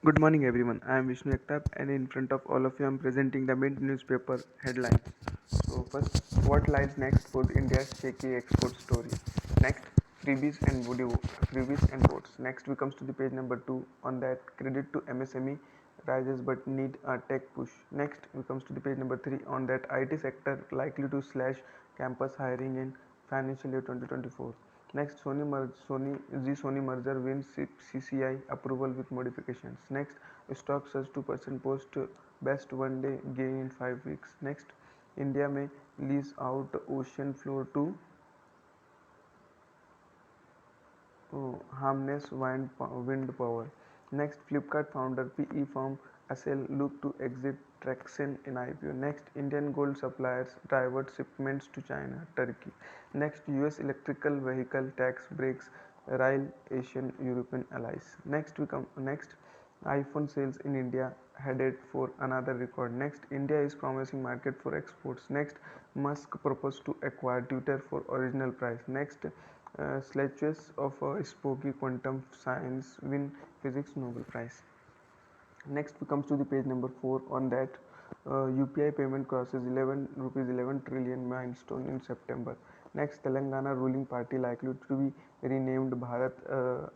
Good morning, everyone. I am Vishnu Ektab, and in front of all of you, I am presenting the Mint newspaper headlines. So, first, what lies next for India's shaky export story? Next, freebies and freebies and votes. Next, we comes to the page number two. On that, credit to MSME rises but need a tech push. Next, we comes to the page number three. On that, IT sector likely to slash campus hiring in financial year 2024. Next, Sony merger wins CCI approval with modifications. Next, stock surge 2% post best one day gain in 5 weeks. Next, India may lease out ocean floor to harness wind power. Next, Flipkart founder PE firm Accel look to exit traction in IPO. Next, Indian gold suppliers divert shipments to China, Turkey. Next, US electrical vehicle tax breaks rile Asian European allies. Next, iPhone sales in India headed for another record. Next, India is promising market for exports. Next, Musk proposed to acquire Twitter for original price. Next, Sledges of Spooky Quantum Science win Physics Nobel Prize. Next, we comes to the page number 4. On that, UPI payment crosses 11 rupees 11 trillion milestone in September. Next, Telangana ruling party likely to be renamed Bharat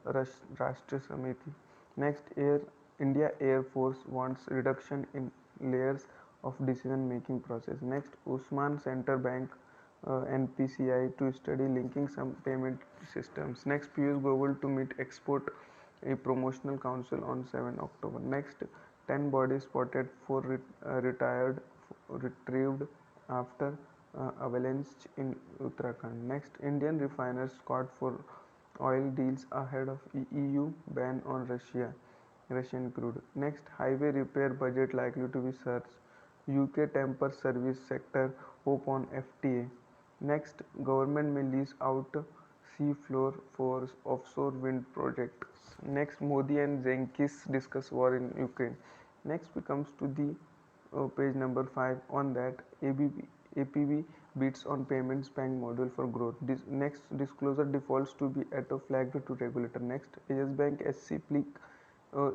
Rashtra Samiti. Next, India Air Force wants reduction in layers of decision making process. Next, Usman Center Bank NPCI to study linking some payment systems. Next, Piyush Goyal to meet export a promotional council on 7 October. Next, 10 bodies spotted, 4 retrieved after avalanche in Uttarakhand. Next, Indian refiners caught for oil deals ahead of EU ban on Russian crude. Next, highway repair budget likely to be surged. UK tempers service sector hope on FTA. Next, government may lease out sea floor for offshore wind projects. Next, Modi and Zelensky discuss war in Ukraine. Next, we comes to the page number 5. On that, APB bids on payments bank model for growth. Next, disclosure defaults to be auto flagged to regulator. Next, Yes Bank SC Plick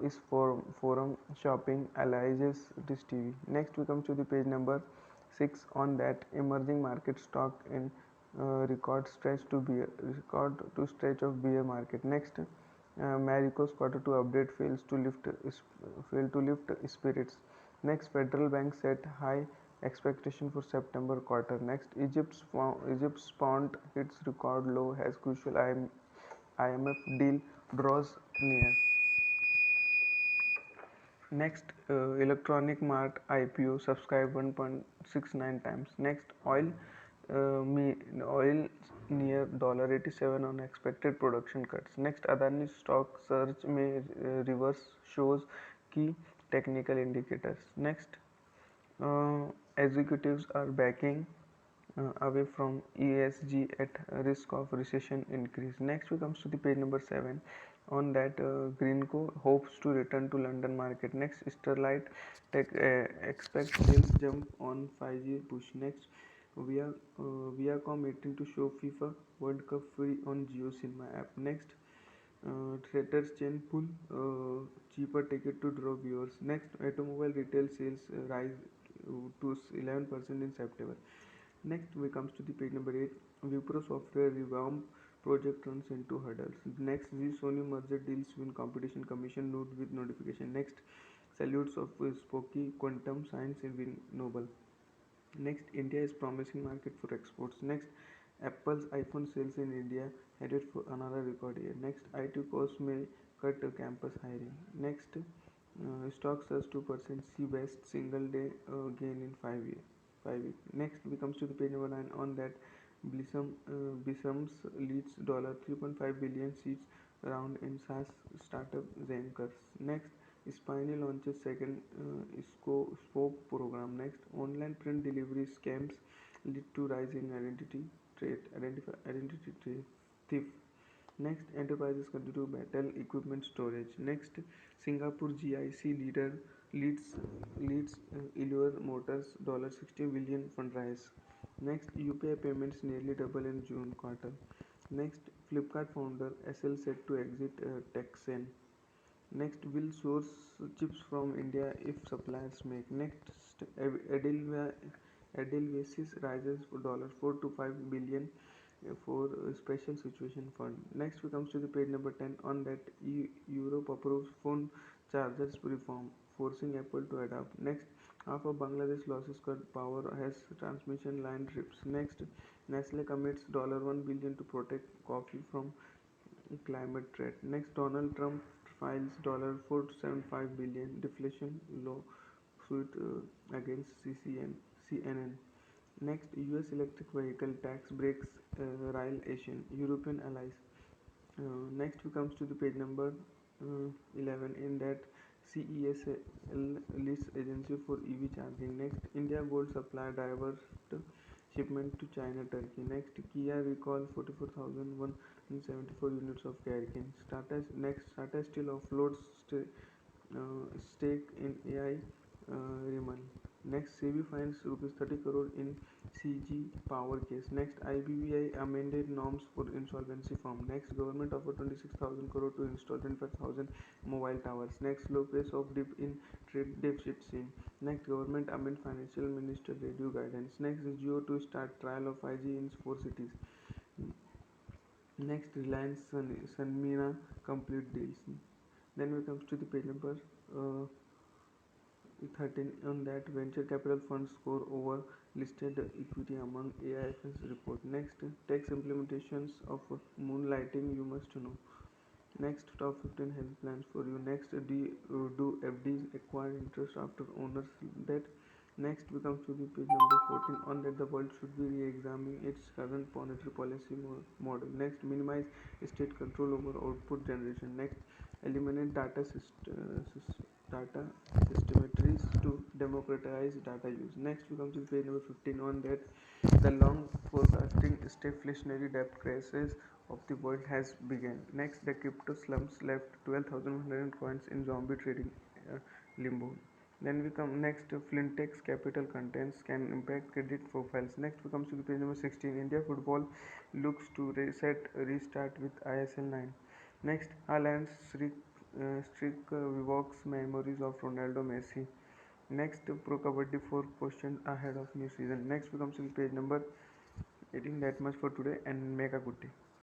is for forum shopping alleges this TV. Next, we come to the page number 6. On that, emerging market stock in record to stretch of bear market. Next, Marico's quarter 2 update fail to lift spirits. Next, Federal Bank set high expectation for September quarter. Next, Egypt's pound hits record low as crucial IMF deal draws near. Next, Electronic Mart IPO subscribe 1.69 times. Next, oil near $87 on expected production cuts. Next, Adani stock surge may reverse shows key technical indicators. Next, executives are backing away from ESG at risk of recession increase. Next, we comes to the page number 7. On that, Greenco hopes to return to London market. Next, Sterlite Tech expect sales jump on 5G push. Next, Viacom meeting to show FIFA World Cup free on Jio Cinema app. Next, theaters chain pull cheaper ticket to draw viewers. Next, automobile retail sales rise to 11% in September. Next, we comes to the page number 8. Wipro software revamp project runs into hurdles. Next, the Sony merger deals win competition commission note with notification. Next, salutes of Spooky Quantum Science win Nobel. Next, India is promising market for exports. Next, Apple's iPhone sales in India headed for another record year. Next, IT costs may cut campus hiring. Next, stock surge 2%, see best single day gain in 5 weeks. Next, we comes to the page number 9. On that, Blisums leads $3.5 billion seeds round in SaaS startup Zencastr. Next, Spiny launches second SCOPE program. Next, online print delivery scams lead to rise in identity thief. Next, enterprises continue to battle equipment storage. Next, Singapore GIC leads Allure Motors $60 billion fundraise. Next, UPI payments nearly double in June quarter. Next, Flipkart founder SL set to exit Texan. Next, will source chips from India if suppliers make. Next, Edelweiss rises for $4 to 5 billion for special situation fund. Next, we comes to the page number 10. On that, Europe approves phone chargers reform, forcing Apple to adapt. Next, half of Bangladesh losses cut power as transmission line trips. Next, Nestle commits $1 billion to protect coffee from climate threat. Next, Donald Trump files $475 billion deflation lawsuit against CNN. Next, US electric vehicle tax breaks rile Asian European allies. Next, we comes to the page number 11. In that, CESL lists agency for EV charging. Next, India gold supply divert shipment to China, Turkey. Next, Kia recall 44,174 units of Carrican. Tata Steel offloads stake in AI Rimal. Next, SEBI finds rupees 30 crore in CG Power case. Next, IBBI amended norms for insolvency firm. Next, government offered 26,000 crore to install 25,000 mobile towers. Next, low pace of dip in trade deficit seen. Next, government amend financial minister radio guidance. Next, Jio to start trial of 5G in 4 cities. Next, Reliance Sanmina complete deals. Then we comes to the page number 13. On that, venture capital funds score over listed equity among AIF's report. Next, tax implementations of moonlighting you must know. Next, top 15 health plans for you. Next, do FDs acquire interest after owners debt? Next, we come to the page number 14. On that, the world should be re-examining its current monetary policy model. Next, minimize state control over output generation. Next, eliminate data systemetries to democratize data use. Next, we come to the page number 15. On that, the long forecasting stagflationary debt crisis of the world has begun. Next, the crypto slumps left 12,100 coins in zombie trading limbo. Then we come next, Flintex capital contents can impact credit profiles. Next, we come to the page number 16. India football looks to restart with ISL 9. Next, Haaland's streak evokes memories of Ronaldo Messi. Next, Pro Kabaddi 4 questions ahead of new season. Next, we come to the page number 18. That much for today, and make a good day.